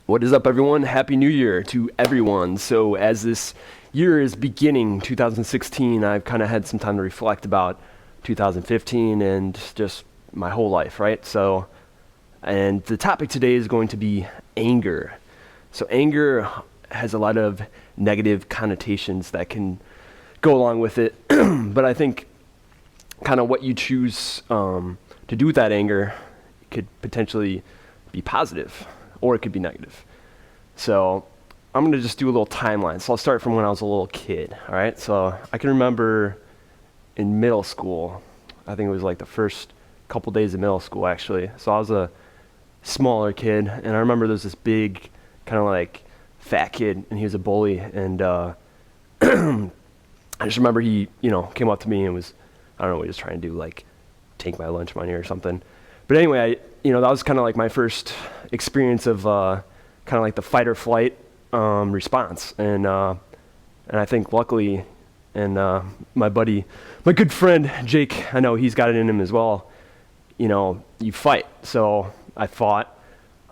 What is up, everyone? Happy New Year to everyone. So as this year is beginning, 2016, I've kind of had some time to reflect about 2015 and just my whole life, right? And the topic today is going to be anger. So anger has a lot of negative connotations that can go along with it, but I think kind of what you choose to do with that anger could potentially be positive, or it could be negative. So I'm going to just do a little timeline. So I'll start from when I was a little kid, all right? So I can remember in middle school, I think it was like the first couple days of middle school, actually. So I was a smaller kid, and I remember there was this big, kind of like fat kid, and he was a bully, and I just remember he, came up to me and was, I don't know what he was trying to do, like take my lunch money or something. But anyway, that was kind of like my first experience of kind of like the fight or flight response. And I think luckily, and my good friend Jake, I know he's got it in him as well, you fight. So I fought.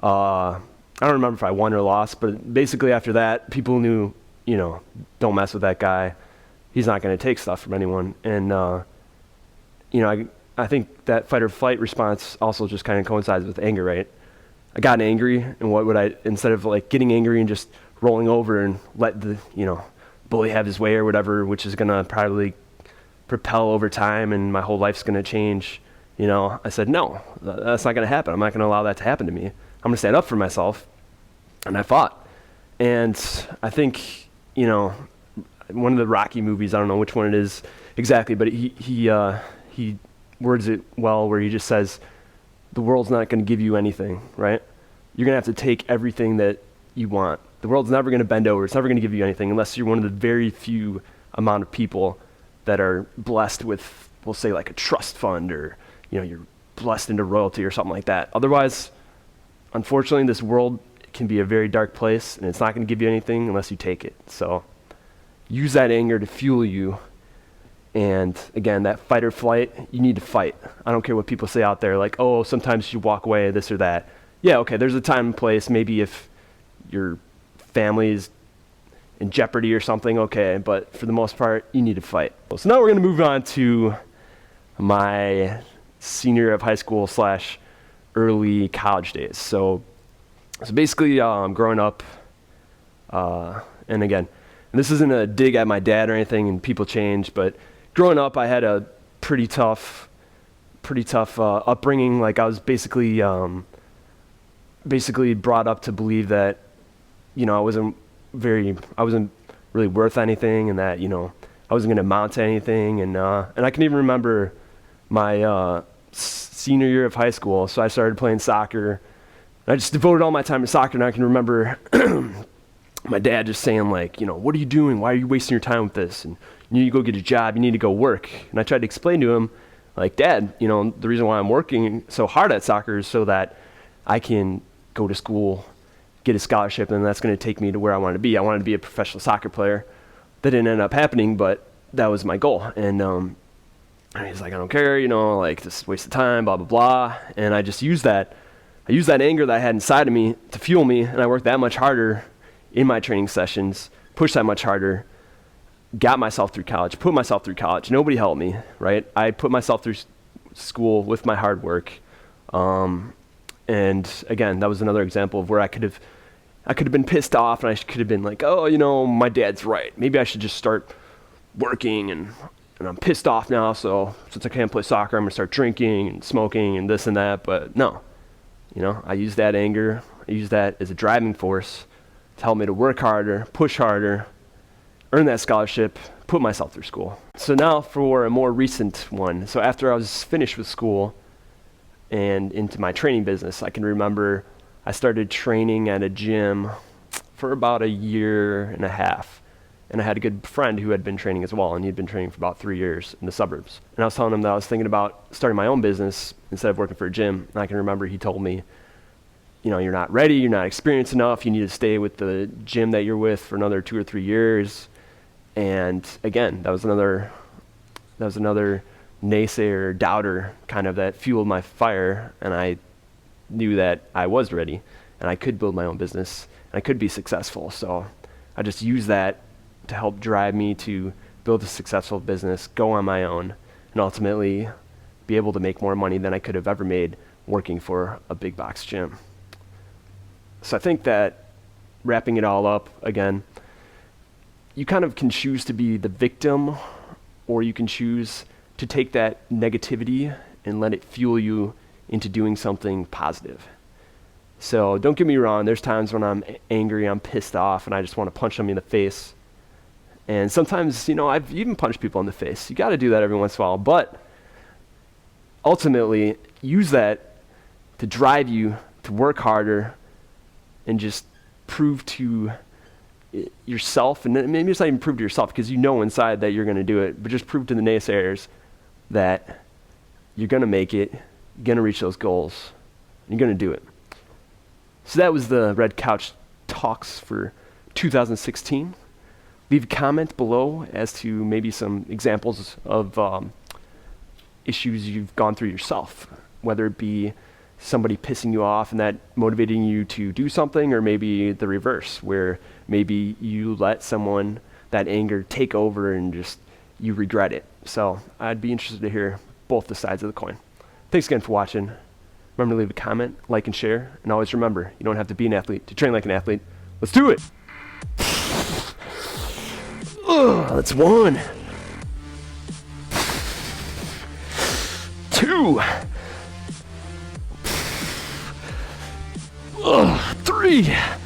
I don't remember if I won or lost, but basically after that, people knew, don't mess with that guy. He's not going to take stuff from anyone. And, I think that fight or flight response also just kind of coincides with anger, right? I got angry, and instead of like getting angry and just rolling over and let the, bully have his way or whatever, which is going to probably propel over time and my whole life's going to change, I said, no, that's not going to happen. I'm not going to allow that to happen to me. I'm going to stand up for myself. And I fought. And I think, one of the Rocky movies, I don't know which one it is exactly, but he words it well, where he just says, the world's not going to give you anything, right? You're going to have to take everything that you want. The world's never going to bend over. It's never going to give you anything unless you're one of the very few amount of people that are blessed with, we'll say, like a trust fund, or, you're blessed into royalty or something like that. Otherwise, unfortunately, this world can be a very dark place, and it's not going to give you anything unless you take it. So use that anger to fuel you. And again, that fight or flight, you need to fight. I don't care what people say out there, like, oh, sometimes you walk away, this or that. Yeah, okay, there's a time and place. Maybe if your family's in jeopardy or something, okay, but for the most part, you need to fight. So now we're going to move on to my senior year of high school / early college days. So basically, growing up, and again, and this isn't a dig at my dad or anything, and people change, but growing up, I had a pretty tough upbringing. Like I was basically brought up to believe that, I wasn't really worth anything, and that, I wasn't going to amount to anything. And I can even remember my senior year of high school. So I started playing soccer. And I just devoted all my time to soccer, and I can remember my dad just saying, like, what are you doing? Why are you wasting your time with this? And you need to go get a job. You need to go work. And I tried to explain to him, like, Dad, the reason why I'm working so hard at soccer is so that I can go to school, get a scholarship, and that's going to take me to where I wanted to be. I wanted to be a professional soccer player. That didn't end up happening, but that was my goal. And he's like, I don't care, like, this is a waste of time, blah, blah, blah. And I just used that. I used that anger that I had inside of me to fuel me, and I worked that much harder in my training sessions, pushed that much harder, got myself through college, put myself through college. Nobody helped me, right? I put myself through school with my hard work. And again, that was another example of where I could have been pissed off, and I could have been like, oh, my dad's right. Maybe I should just start working, and I'm pissed off now, so since I can't play soccer, I'm going to start drinking and smoking and this and that. But no, I used that anger. I used that as a driving force to help me to work harder, push harder, earn that scholarship, put myself through school. So now for a more recent one. So after I was finished with school and into my training business, I can remember I started training at a gym for about a year and a half. And I had a good friend who had been training as well, and he'd been training for about 3 years in the suburbs. And I was telling him that I was thinking about starting my own business instead of working for a gym. And I can remember he told me, you're not ready, you're not experienced enough, you need to stay with the gym that you're with for another 2 or 3 years. And again, that was another naysayer, doubter kind of that fueled my fire, and I knew that I was ready. and I could build my own business, and I could be successful. So I just use that to help drive me to build a successful business, go on my own, and ultimately be able to make more money than I could have ever made working for a big box gym. So I think that, wrapping it all up again, you kind of can choose to be the victim, or you can choose to take that negativity and let it fuel you into doing something positive. So don't get me wrong, there's times when I'm angry, I'm pissed off, and I just want to punch them in the face. And sometimes, I've even punched people in the face. You got to do that every once in a while, but ultimately use that to drive you to work harder and just prove to yourself, and maybe it's not even prove to yourself because you know inside that you're going to do it, but just prove to the naysayers that you're going to make it, you're going to reach those goals, and you're going to do it. So that was the Red Couch Talks for 2016. Leave a comment below as to maybe some examples of issues you've gone through yourself, whether it be somebody pissing you off and that motivating you to do something, or maybe the reverse, where maybe you let someone, that anger, take over and just you regret it. So I'd be interested to hear both the sides of the coin. Thanks again for watching. Remember to leave a comment, like, and share, and always remember, you don't have to be an athlete to train like an athlete. Let's do it! That's 1, 2, 3.